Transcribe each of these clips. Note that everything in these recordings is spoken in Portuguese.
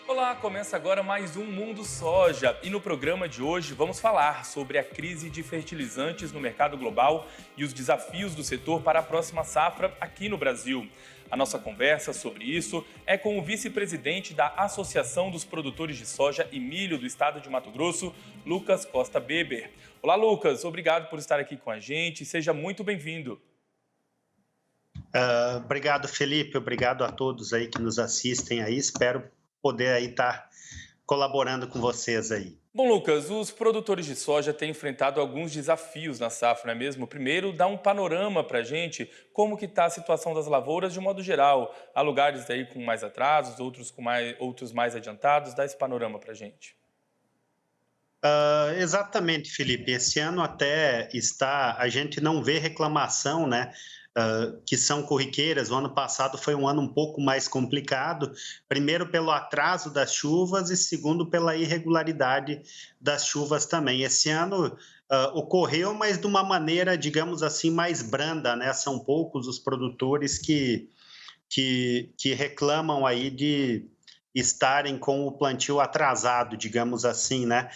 Olá, começa agora mais um Mundo Soja e no programa de hoje vamos falar sobre a crise de fertilizantes no mercado global e os desafios do setor para a próxima safra aqui no Brasil. A nossa conversa sobre isso é com o vice-presidente da Associação dos Produtores de Soja e Milho do Estado de Mato Grosso, Lucas Costa Beber. Olá, Lucas, obrigado por estar aqui com a gente, seja muito bem-vindo. Obrigado, Felipe, obrigado a todos aí que nos assistem aí, espero poder aí estar colaborando com vocês aí. Bom, Lucas, os produtores de soja têm enfrentado alguns desafios na safra, não é mesmo? Primeiro, dá um panorama para a gente como que está a situação das lavouras de um modo geral. Há lugares aí com mais atrasos, outros mais adiantados. Dá esse panorama para a gente. Exatamente, Felipe. Esse ano até a gente não vê reclamação, né? Que são corriqueiras. O ano passado foi um ano um pouco mais complicado, primeiro pelo atraso das chuvas e segundo pela irregularidade das chuvas também. Esse ano ocorreu, mas de uma maneira, digamos assim, mais branda, né? São poucos os produtores que reclamam aí de estarem com o plantio atrasado, digamos assim, né?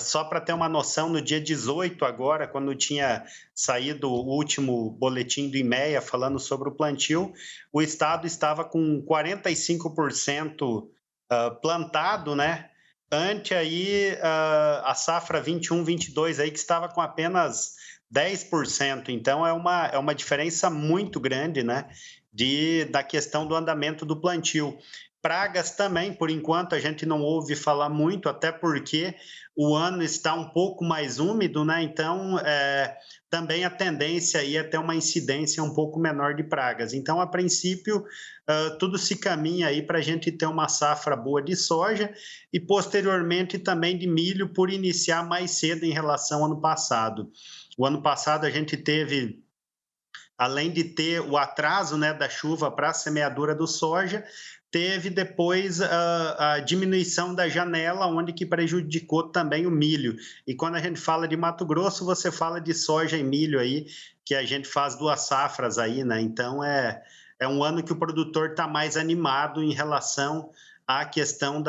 Só para ter uma noção, no dia 18 agora, quando tinha saído o último boletim do IMEA falando sobre o plantio, o estado estava com 45% plantado, né? Ante aí a safra 21-22 aí que estava com apenas 10%. Então é uma diferença muito grande, né? Da questão do andamento do plantio. Pragas também, por enquanto, a gente não ouve falar muito, até porque o ano está um pouco mais úmido, né? Então, também a tendência aí é ter uma incidência um pouco menor de pragas. Então, a princípio, tudo se caminha aí para a gente ter uma safra boa de soja e, posteriormente, também de milho, por iniciar mais cedo em relação ao ano passado. O ano passado a gente teve, além de ter o atraso, né, da chuva para a semeadura do soja, teve depois a diminuição da janela, onde que prejudicou também o milho. E quando a gente fala de Mato Grosso, você fala de soja e milho aí, que a gente faz 2 safras aí, né? Então é um ano que o produtor está mais animado em relação à questão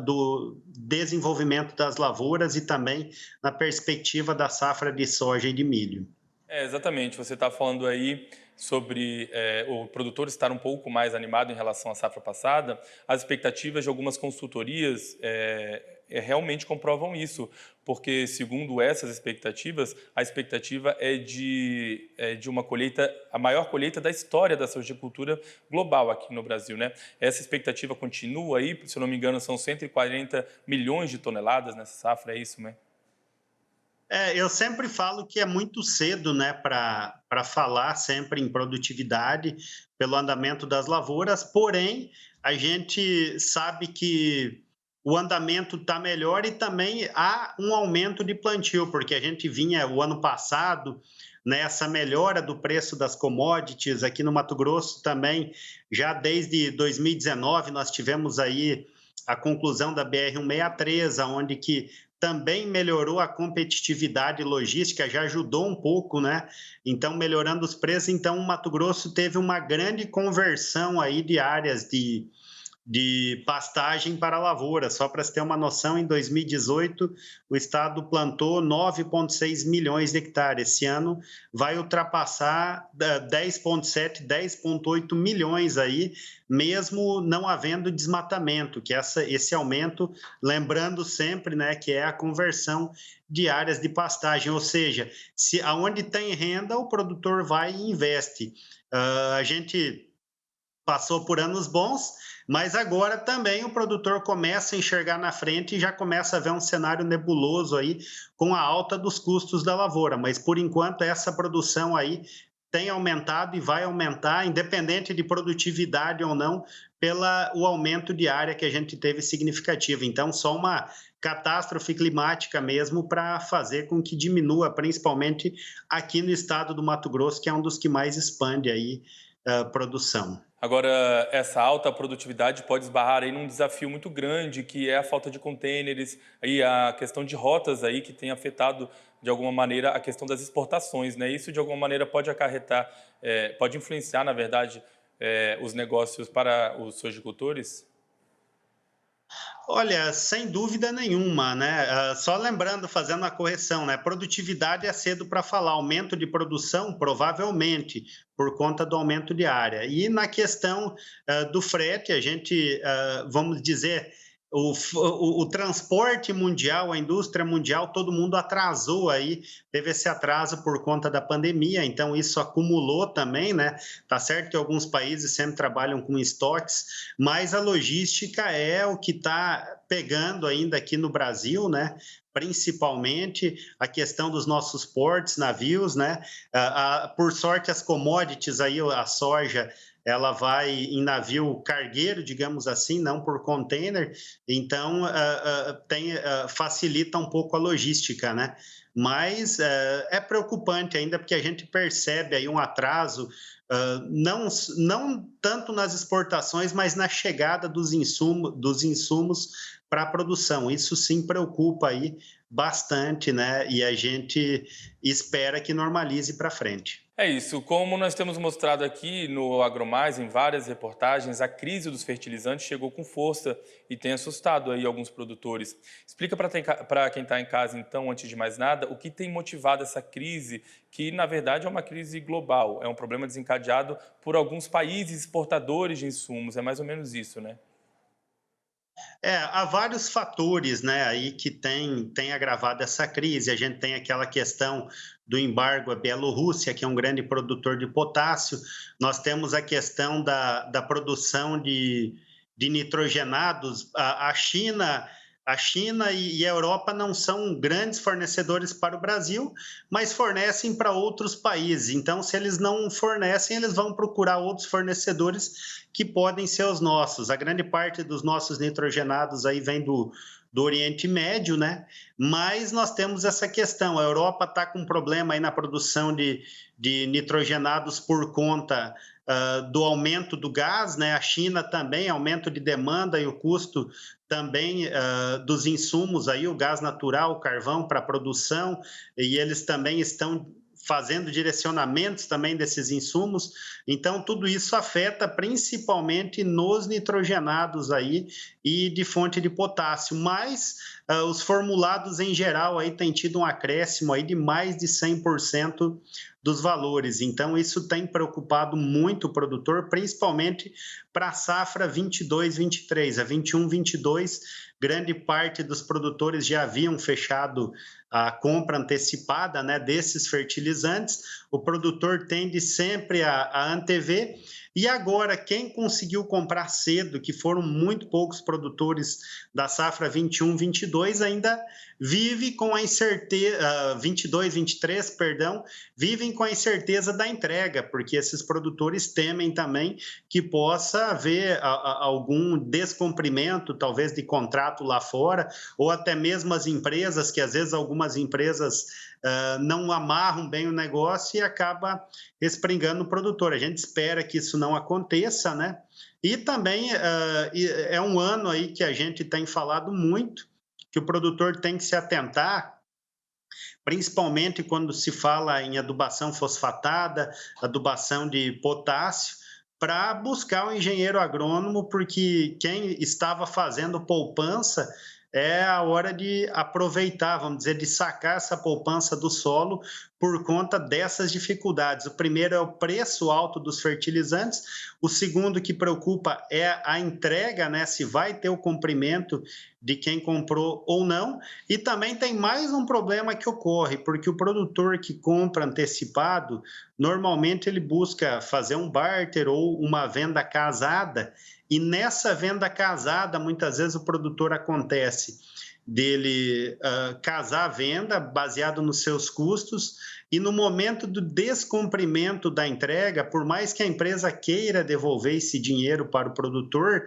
do desenvolvimento das lavouras e também na perspectiva da safra de soja e de milho. Exatamente, você está falando aí sobre o produtor estar um pouco mais animado em relação à safra passada. As expectativas de algumas consultorias realmente comprovam isso, porque segundo essas expectativas, a expectativa é de uma colheita, a maior colheita da história da sojicultura global aqui no Brasil, né? Essa expectativa continua aí, se eu não me engano, são 140 milhões de toneladas nessa safra, é isso, né? Eu sempre falo que é muito cedo, né, para falar sempre em produtividade pelo andamento das lavouras, porém, a gente sabe que o andamento está melhor e também há um aumento de plantio, porque a gente vinha o ano passado nessa melhora do preço das commodities aqui no Mato Grosso também, já desde 2019 nós tivemos aí a conclusão da BR-163, onde que também melhorou a competitividade logística, já ajudou um pouco, né? Então, melhorando os preços. Então, o Mato Grosso teve uma grande conversão aí de áreas de pastagem para lavoura. Só para você ter uma noção, em 2018, o estado plantou 9,6 milhões de hectares. Esse ano vai ultrapassar 10,7, 10,8 milhões aí, mesmo não havendo desmatamento, que esse aumento, lembrando sempre, né, que é a conversão de áreas de pastagem, ou seja, se aonde tem renda, o produtor vai e investe. A gente passou por anos bons, mas agora também o produtor começa a enxergar na frente e já começa a ver um cenário nebuloso aí com a alta dos custos da lavoura. Mas, por enquanto, essa produção aí tem aumentado e vai aumentar, independente de produtividade ou não, pelo aumento de área que a gente teve significativo. Então, só uma catástrofe climática mesmo para fazer com que diminua, principalmente aqui no estado do Mato Grosso, que é um dos que mais expande aí produção. Agora, essa alta produtividade pode esbarrar aí num desafio muito grande, que é a falta de contêineres, aí a questão de rotas aí que tem afetado de alguma maneira a questão das exportações, né? Isso de alguma maneira pode acarretar, pode influenciar, na verdade, os negócios para os sojicultores? Olha, sem dúvida nenhuma, né? Só lembrando, fazendo a correção, né? Produtividade é cedo para falar, aumento de produção, provavelmente, por conta do aumento de área. E na questão do frete, a gente, vamos dizer, o transporte mundial, a indústria mundial, todo mundo atrasou aí, teve esse atraso por conta da pandemia, então isso acumulou também, né? Tá certo que alguns países sempre trabalham com estoques, mas a logística é o que está pegando ainda aqui no Brasil, né? Principalmente a questão dos nossos portos, navios, né? Por sorte, as commodities aí, a soja, ela vai em navio cargueiro, digamos assim, não por container, então facilita um pouco a logística, né? Mas é preocupante ainda porque a gente percebe aí um atraso, não tanto nas exportações, mas na chegada dos insumos para a produção. Isso sim preocupa aí bastante, né? E a gente espera que normalize para frente. É isso. Como nós temos mostrado aqui no AgroMais, em várias reportagens, a crise dos fertilizantes chegou com força e tem assustado aí alguns produtores. Explica para quem está em casa, então, antes de mais nada, o que tem motivado essa crise, que na verdade é uma crise global, é um problema desencadeado por alguns países exportadores de insumos, é mais ou menos isso, né? Há vários fatores, né, aí que tem agravado essa crise. A gente tem aquela questão do embargo à Bielorrússia, que é um grande produtor de potássio. Nós temos a questão da produção de nitrogenados. A China e a Europa não são grandes fornecedores para o Brasil, mas fornecem para outros países. Então, se eles não fornecem, eles vão procurar outros fornecedores que podem ser os nossos. A grande parte dos nossos nitrogenados aí vem do Oriente Médio, né? Mas nós temos essa questão. A Europa está com um problema aí na produção de nitrogenados por conta do aumento do gás, né? A China também, aumento de demanda e o custo também dos insumos aí, o gás natural, o carvão para a produção, e eles também estão fazendo direcionamentos também desses insumos. Então, tudo isso afeta principalmente nos nitrogenados aí e de fonte de potássio, mas os formulados em geral aí têm tido um acréscimo aí de mais de 100% dos valores. Então, isso tem preocupado muito o produtor, principalmente para a safra 22-23. A 21-22, grande parte dos produtores já haviam fechado a compra antecipada, né, desses fertilizantes. O produtor tende sempre a antever. E agora, quem conseguiu comprar cedo, que foram muito poucos produtores da safra 21-22, ainda vive com a incerteza, 22-23, perdão, vivem com a incerteza da entrega, porque esses produtores temem também que possa haver algum descumprimento, talvez de contrato lá fora, ou até mesmo as empresas, que às vezes algumas empresas não amarram bem o negócio e acaba respingando o produtor. A gente espera que isso não aconteça, né? E também é um ano aí que a gente tem falado muito, que o produtor tem que se atentar, principalmente quando se fala em adubação fosfatada, adubação de potássio, para buscar o engenheiro agrônomo, porque quem estava fazendo poupança é a hora de aproveitar, vamos dizer, de sacar essa poupança do solo por conta dessas dificuldades. O primeiro é o preço alto dos fertilizantes, o segundo que preocupa é a entrega, né, se vai ter o cumprimento de quem comprou ou não, e também tem mais um problema que ocorre, porque o produtor que compra antecipado, normalmente ele busca fazer um barter ou uma venda casada, e nessa venda casada, muitas vezes o produtor acontece dele casar a venda baseado nos seus custos e no momento do descumprimento da entrega, por mais que a empresa queira devolver esse dinheiro para o produtor,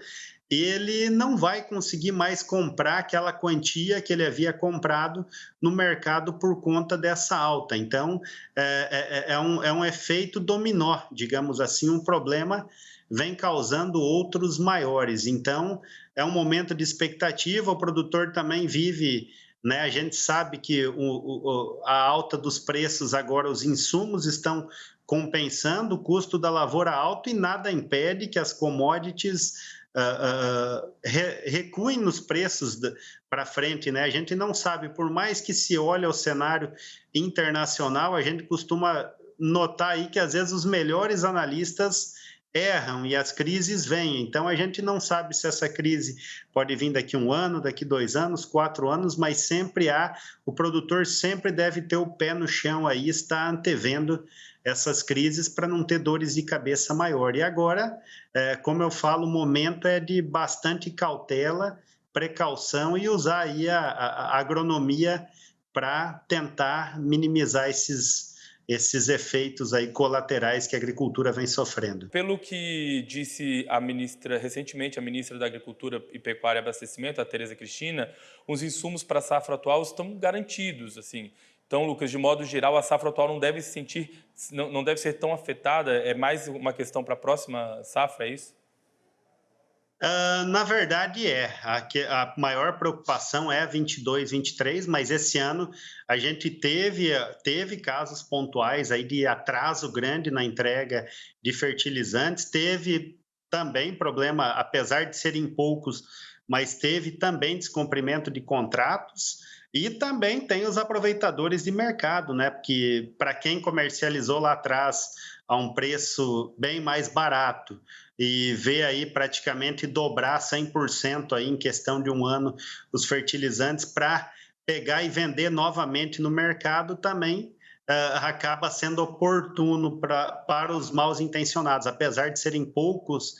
ele não vai conseguir mais comprar aquela quantia que ele havia comprado no mercado por conta dessa alta. Então, é um efeito dominó, digamos assim, um problema vem causando outros maiores. Então, é um momento de expectativa, o produtor também vive, né? A gente sabe que a alta dos preços agora, os insumos estão compensando o custo da lavoura alto e nada impede que as commodities recuem nos preços para frente, né? A gente não sabe, por mais que se olhe o cenário internacional, a gente costuma notar aí que às vezes os melhores analistas erram e as crises vêm. Então a gente não sabe se essa crise pode vir daqui 1 ano, daqui 2 anos, 4 anos, mas sempre o produtor sempre deve ter o pé no chão aí, está antevendo essas crises para não ter dores de cabeça maior. E agora, como eu falo, o momento é de bastante cautela, precaução e usar aí a agronomia para tentar minimizar esses efeitos aí colaterais que a agricultura vem sofrendo. Pelo que disse recentemente a ministra da Agricultura e Pecuária e Abastecimento, a Tereza Cristina, os insumos para a safra atual estão garantidos, assim. Então, Lucas, de modo geral, a safra atual não deve não deve ser tão afetada, é mais uma questão para a próxima safra, é isso? Na verdade, a maior preocupação é 22, 23, mas esse ano a gente teve casos pontuais aí de atraso grande na entrega de fertilizantes, teve também problema, apesar de serem poucos, mas teve também descumprimento de contratos e também tem os aproveitadores de mercado, né? Porque para quem comercializou lá atrás a um preço bem mais barato e vê aí praticamente dobrar 100% aí em questão de 1 ano os fertilizantes para pegar e vender novamente no mercado também acaba sendo oportuno para os mal intencionados, apesar de serem poucos,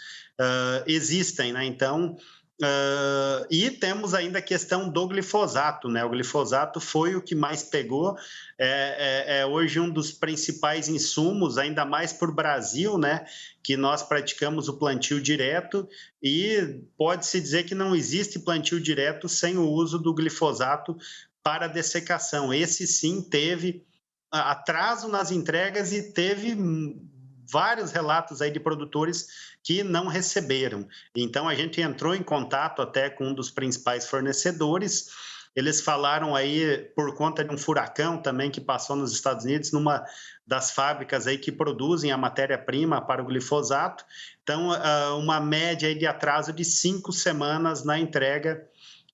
existem, né? Então, e temos ainda a questão do glifosato, né? O glifosato foi o que mais pegou, é hoje um dos principais insumos, ainda mais para o Brasil, né? Que nós praticamos o plantio direto e pode-se dizer que não existe plantio direto sem o uso do glifosato para dessecação. Esse sim teve atraso nas entregas e teve vários relatos aí de produtores que não receberam. Então a gente entrou em contato até com um dos principais fornecedores. Eles falaram aí por conta de um furacão também que passou nos Estados Unidos, numa das fábricas aí que produzem a matéria-prima para o glifosato. Então, uma média aí de atraso de 5 semanas na entrega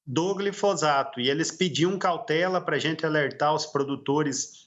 do glifosato. E eles pediam cautela para a gente alertar os produtores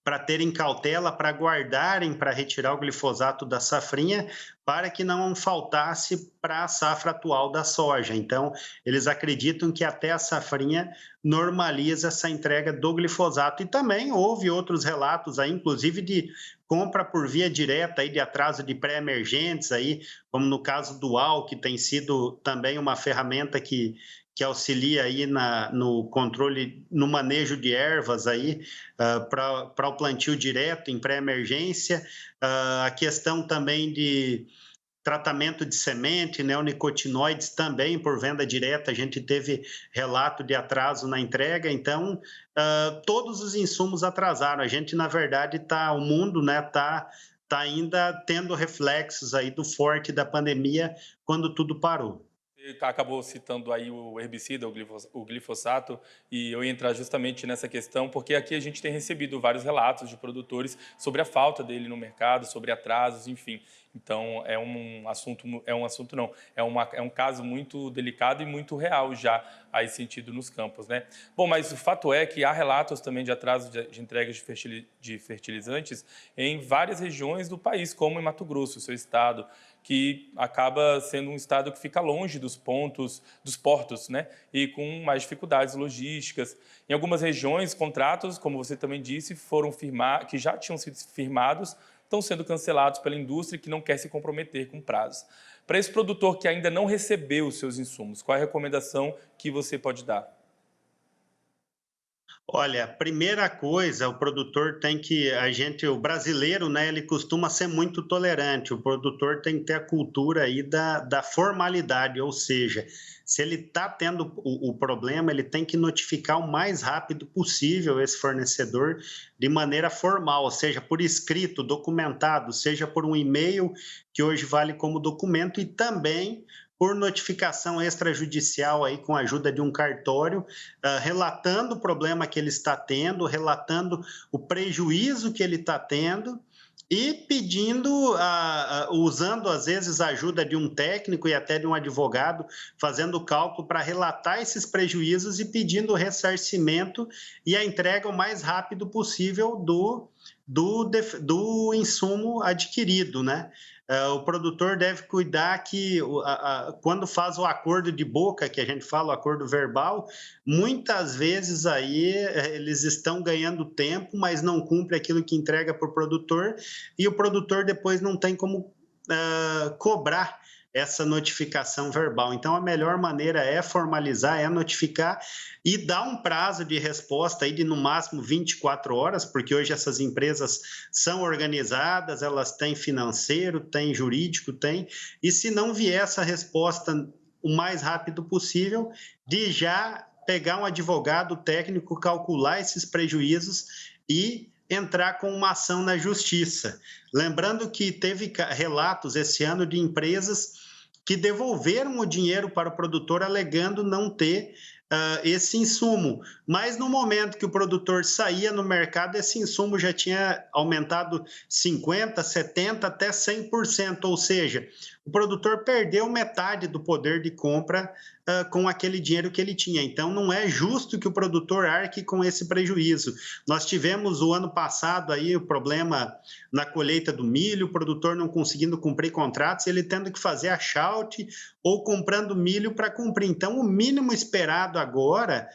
para terem cautela, para guardarem, para retirar o glifosato da safrinha, para que não faltasse para a safra atual da soja. Então, eles acreditam que até a safrinha normaliza essa entrega do glifosato. E também houve outros relatos aí, inclusive de compra por via direta aí de atraso de pré-emergentes aí, como no caso do UAU, que tem sido também uma ferramenta que auxilia aí no controle, no manejo de ervas aí, para o plantio direto em pré-emergência, a questão também de tratamento de semente, neonicotinoides também por venda direta, a gente teve relato de atraso na entrega, então todos os insumos atrasaram, a gente na verdade o mundo, né, tá ainda tendo reflexos aí do forte da pandemia quando tudo parou. Você acabou citando aí o herbicida, o glifosato, e eu ia entrar justamente nessa questão, porque aqui a gente tem recebido vários relatos de produtores sobre a falta dele no mercado, sobre atrasos, enfim. Então, é um caso muito delicado e muito real já aí sentido nos campos, né? Bom, mas o fato é que há relatos também de atraso de entregas de fertilizantes em várias regiões do país, como em Mato Grosso, seu estado, que acaba sendo um estado que fica longe dos portos, né? E com mais dificuldades logísticas. Em algumas regiões, contratos, como você também disse, que já tinham sido firmados, estão sendo cancelados pela indústria que não quer se comprometer com prazos. Para esse produtor que ainda não recebeu os seus insumos, qual é a recomendação que você pode dar? Olha, primeira coisa, o produtor tem que, o brasileiro, né, ele costuma ser muito tolerante. O produtor tem que ter a cultura aí da formalidade, ou seja, se ele está tendo o problema, ele tem que notificar o mais rápido possível esse fornecedor de maneira formal, seja por escrito, documentado, seja por um e-mail, que hoje vale como documento, e também por notificação extrajudicial aí com a ajuda de um cartório, relatando o problema que ele está tendo, relatando o prejuízo que ele está tendo e pedindo, usando às vezes a ajuda de um técnico e até de um advogado, fazendo o cálculo para relatar esses prejuízos e pedindo o ressarcimento e a entrega o mais rápido possível do insumo adquirido, né? O produtor deve cuidar que, quando faz o acordo de boca, que a gente fala, o acordo verbal, muitas vezes aí eles estão ganhando tempo, mas não cumpre aquilo que entrega para o produtor, e o produtor depois não tem como cobrar essa notificação verbal. Então, a melhor maneira é formalizar, é notificar e dar um prazo de resposta aí de no máximo 24 horas, porque hoje essas empresas são organizadas, elas têm financeiro, têm jurídico, têm, e se não vier essa resposta o mais rápido possível, de já pegar um advogado técnico, calcular esses prejuízos e entrar com uma ação na justiça. Lembrando que teve relatos esse ano de empresas que devolveram o dinheiro para o produtor alegando não ter esse insumo, mas no momento que o produtor saía no mercado, esse insumo já tinha aumentado 50%, 70%, até 100%, ou seja, o produtor perdeu metade do poder de compra com aquele dinheiro que ele tinha. Então, não é justo que o produtor arque com esse prejuízo. Nós tivemos o ano passado aí o problema na colheita do milho, o produtor não conseguindo cumprir contratos, ele tendo que fazer a shout ou comprando milho para cumprir. Então, o mínimo esperado agora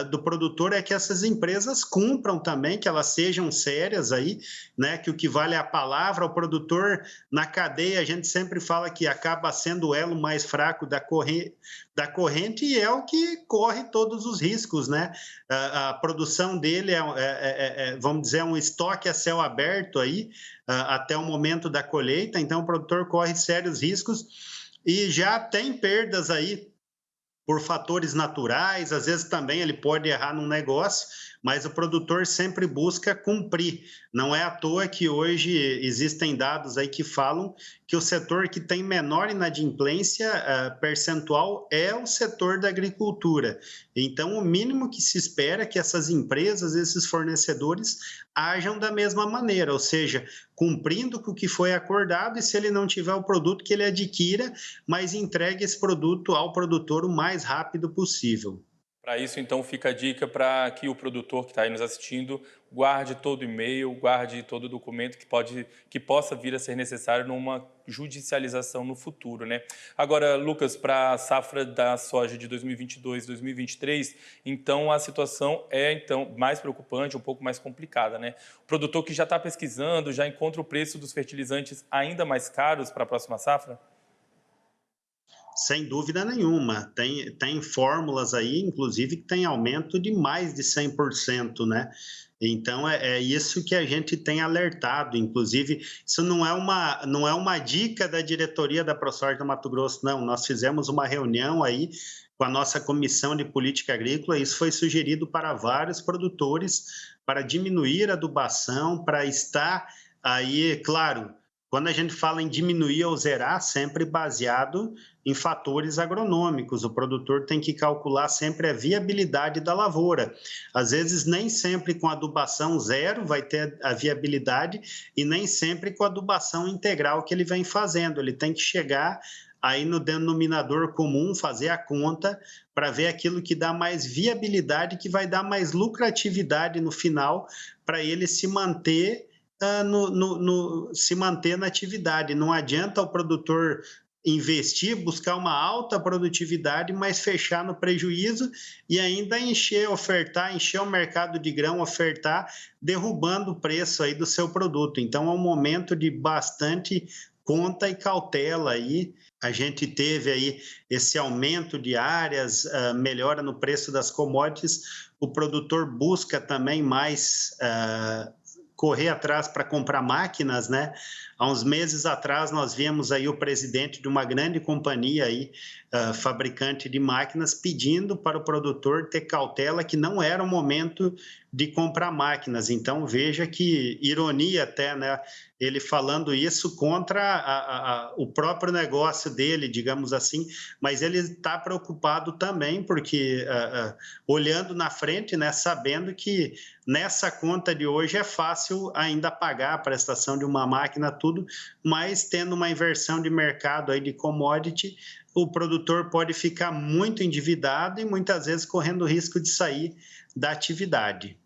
do produtor é que essas empresas cumpram também, que elas sejam sérias aí, né? Que o que vale é a palavra. O produtor na cadeia, a gente sempre fala que acaba sendo o elo mais fraco da corrente e é o que corre todos os riscos, né? A produção dele vamos dizer, um estoque a céu aberto aí, até o momento da colheita, então o produtor corre sérios riscos e já tem perdas aí por fatores naturais, às vezes também ele pode errar num negócio, mas o produtor sempre busca cumprir. Não é à toa que hoje existem dados aí que falam que o setor que tem menor inadimplência percentual é o setor da agricultura. Então, o mínimo que se espera é que essas empresas, esses fornecedores, ajam da mesma maneira, ou seja, cumprindo com o que foi acordado, e se ele não tiver o produto, que ele adquira, mas entregue esse produto ao produtor o mais rápido possível. Para isso, então, fica a dica para que o produtor que está aí nos assistindo guarde todo o e-mail, guarde todo o documento que possa vir a ser necessário numa judicialização no futuro, né? Agora, Lucas, para a safra da soja de 2022, 2023, então a situação é então mais preocupante, um pouco mais complicada, né? O produtor que já está pesquisando, já encontra o preço dos fertilizantes ainda mais caros para a próxima safra? Sem dúvida nenhuma. Tem fórmulas aí, inclusive, que tem aumento de mais de 100%, né? Então, é isso que a gente tem alertado. Inclusive, isso não é uma dica da diretoria da ProSoja Mato Grosso, não. Nós fizemos uma reunião aí com a nossa comissão de política agrícola, e isso foi sugerido para vários produtores para diminuir a adubação, para estar aí, claro, quando a gente fala em diminuir ou zerar, sempre baseado em fatores agronômicos. O produtor tem que calcular sempre a viabilidade da lavoura. Às vezes, nem sempre com adubação zero vai ter a viabilidade e nem sempre com a adubação integral que ele vem fazendo. Ele tem que chegar aí no denominador comum, fazer a conta para ver aquilo que dá mais viabilidade, que vai dar mais lucratividade no final para ele se manter se manter na atividade. Não adianta o produtor investir, buscar uma alta produtividade, mas fechar no prejuízo e ainda ofertar, encher o mercado de grão, ofertar, derrubando o preço aí do seu produto. Então, é um momento de bastante conta e cautela aí. A gente teve aí esse aumento de áreas, melhora no preço das commodities. o produtor busca também mais correr atrás para comprar máquinas, né? Há uns meses atrás nós vimos aí o presidente de uma grande companhia aí, fabricante de máquinas, pedindo para o produtor ter cautela que não era o momento de comprar máquinas. Então veja que ironia até, né? Ele falando isso contra o próprio negócio dele, digamos assim, mas ele está preocupado também porque olhando na frente, né? Sabendo que nessa conta de hoje é fácil ainda pagar a prestação de uma máquina, tudo, mas tendo uma inversão de mercado aí de commodity, o produtor pode ficar muito endividado e muitas vezes correndo o risco de sair da atividade.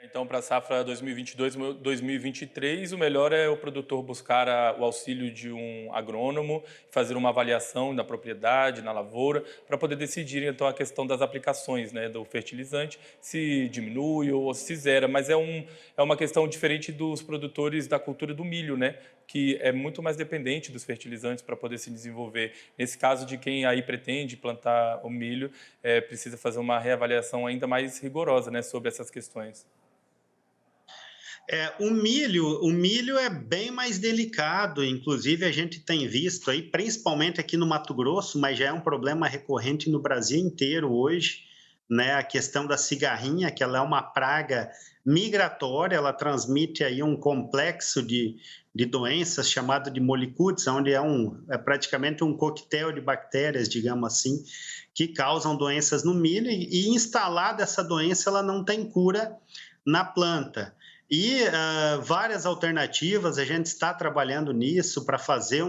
Então, para a safra 2022-2023, o melhor é o produtor buscar o auxílio de um agrônomo, fazer uma avaliação na propriedade, na lavoura, para poder decidir, então, a questão das aplicações, né, do fertilizante, se diminui ou se zera. Mas é uma questão diferente dos produtores da cultura do milho, né, que é muito mais dependente dos fertilizantes para poder se desenvolver. Nesse caso de quem aí pretende plantar o milho, precisa fazer uma reavaliação ainda mais rigorosa, né, sobre essas questões. O milho é bem mais delicado, inclusive a gente tem visto aí, principalmente aqui no Mato Grosso, mas já é um problema recorrente no Brasil inteiro hoje, né? A questão da cigarrinha, que ela é uma praga migratória, ela transmite aí um complexo de doenças chamado de Molicutes, onde é praticamente um coquetel de bactérias, digamos assim, que causam doenças no milho e instalada essa doença, ela não tem cura na planta. E várias alternativas, a gente está trabalhando nisso para fazer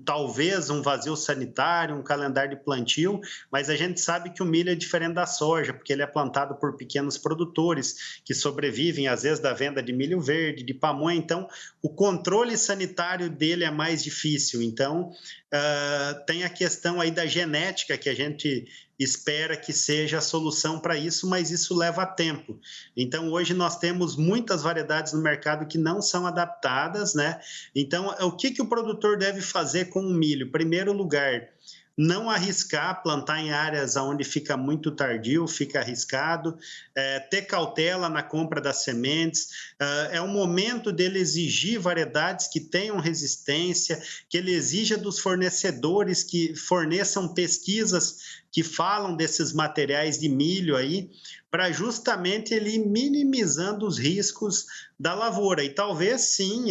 talvez um vazio sanitário, um calendário de plantio, mas a gente sabe que o milho é diferente da soja, porque ele é plantado por pequenos produtores que sobrevivem, às vezes, da venda de milho verde, de pamonha, então o controle sanitário dele é mais difícil. Então, tem a questão aí da genética, que a gente espera que seja a solução para isso, mas isso leva tempo. Então, hoje nós temos muitas variedades no mercado que não são adaptadas, né? Então, o que o produtor deve fazer com o milho? Em primeiro lugar, não arriscar plantar em áreas onde fica muito tardio, fica arriscado, ter cautela na compra das sementes, é o momento dele exigir variedades que tenham resistência, que ele exija dos fornecedores que forneçam pesquisas que falam desses materiais de milho aí, para justamente ele ir minimizando os riscos da lavoura. E talvez sim,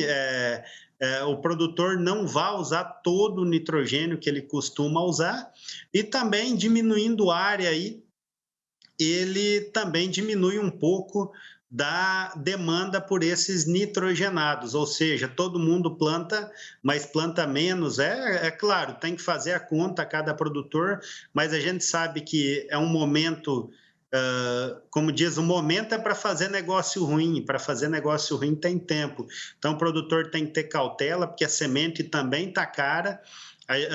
o produtor não vá usar todo o nitrogênio que ele costuma usar e também diminuindo a área aí, ele também diminui um pouco da demanda por esses nitrogenados, ou seja, todo mundo planta, mas planta menos. É claro, tem que fazer a conta cada produtor, mas a gente sabe que é um momento, como diz, o momento é para fazer negócio ruim, para fazer negócio ruim tem tempo. Então o produtor tem que ter cautela, porque a semente também está cara,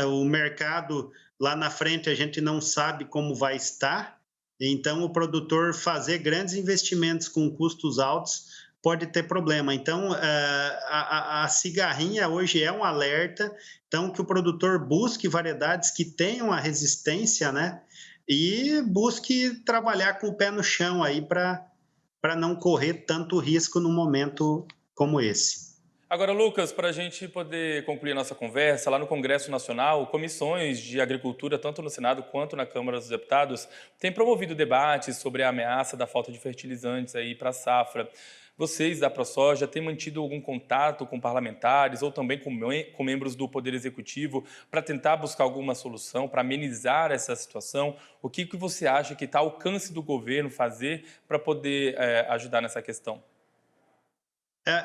o mercado lá na frente a gente não sabe como vai estar, então o produtor fazer grandes investimentos com custos altos pode ter problema. Então a cigarrinha hoje é um alerta, então que o produtor busque variedades que tenham a resistência, né? E busque trabalhar com o pé no chão aí para não correr tanto risco num momento como esse. Agora, Lucas, para a gente poder concluir a nossa conversa, lá no Congresso Nacional, comissões de agricultura, tanto no Senado quanto na Câmara dos Deputados, têm promovido debates sobre a ameaça da falta de fertilizantes aí para a safra. Vocês da ProSoja têm mantido algum contato com parlamentares ou também com membros do Poder Executivo para tentar buscar alguma solução, para amenizar essa situação? O que você acha que está ao alcance do governo fazer para poder ajudar nessa questão?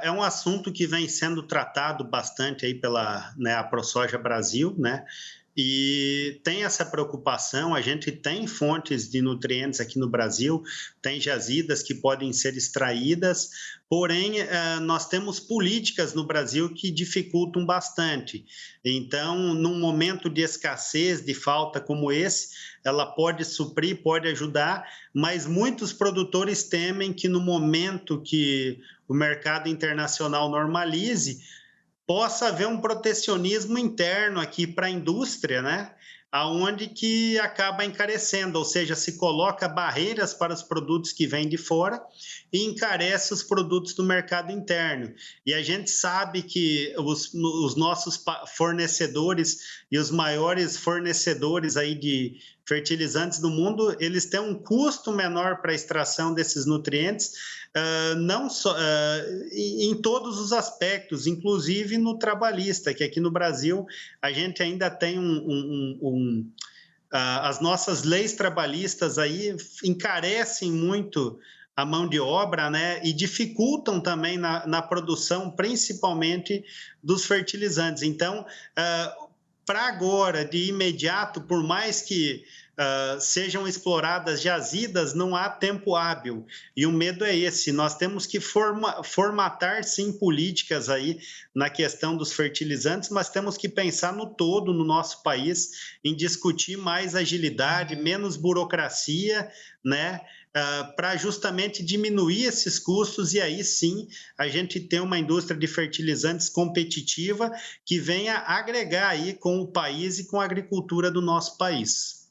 É um assunto que vem sendo tratado bastante aí pela, né, a ProSoja Brasil, né? E tem essa preocupação, a gente tem fontes de nutrientes aqui no Brasil, tem jazidas que podem ser extraídas, porém, nós temos políticas no Brasil que dificultam bastante. Então, num momento de escassez, de falta como esse, ela pode suprir, pode ajudar, mas muitos produtores temem que no momento que o mercado internacional normalize, possa haver um protecionismo interno aqui para a indústria, né? aonde que acaba encarecendo, ou seja, se coloca barreiras para os produtos que vêm de fora e encarece os produtos do mercado interno. E a gente sabe que os nossos fornecedores e os maiores fornecedores aí de fertilizantes do mundo, eles têm um custo menor para a extração desses nutrientes, não só em todos os aspectos, inclusive no trabalhista, que aqui no Brasil a gente ainda tem as nossas leis trabalhistas aí encarecem muito a mão de obra, né, e dificultam também na produção, principalmente dos fertilizantes. Então, para agora, de imediato, por mais que sejam exploradas jazidas, não há tempo hábil. E o medo é esse. Nós temos que formatar, sim, políticas aí na questão dos fertilizantes, mas temos que pensar no todo, no nosso país, em discutir mais agilidade, menos burocracia, né? Para justamente diminuir esses custos e aí sim a gente ter uma indústria de fertilizantes competitiva que venha agregar aí com o país e com a agricultura do nosso país.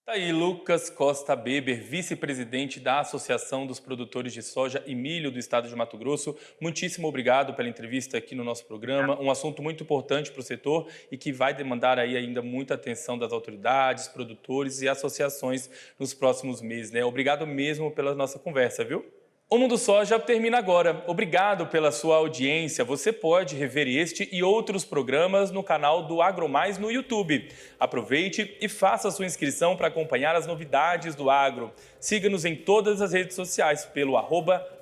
Tá aí Lucas Costa Beber, vice-presidente da Associação dos Produtores de Soja e Milho do Estado de Mato Grosso. Muitíssimo obrigado pela entrevista aqui no nosso programa. Um assunto muito importante para o setor e que vai demandar aí ainda muita atenção das autoridades, produtores e associações nos próximos meses, né? Obrigado mesmo pela nossa conversa, viu? O Mundo Soja termina agora. Obrigado pela sua audiência. Você pode rever este e outros programas no canal do AgroMais no YouTube. Aproveite e faça sua inscrição para acompanhar as novidades do agro. Siga-nos em todas as redes sociais pelo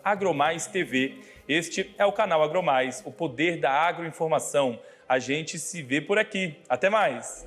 @AgroMaisTV. Este é o canal AgroMais, o poder da agroinformação. A gente se vê por aqui. Até mais!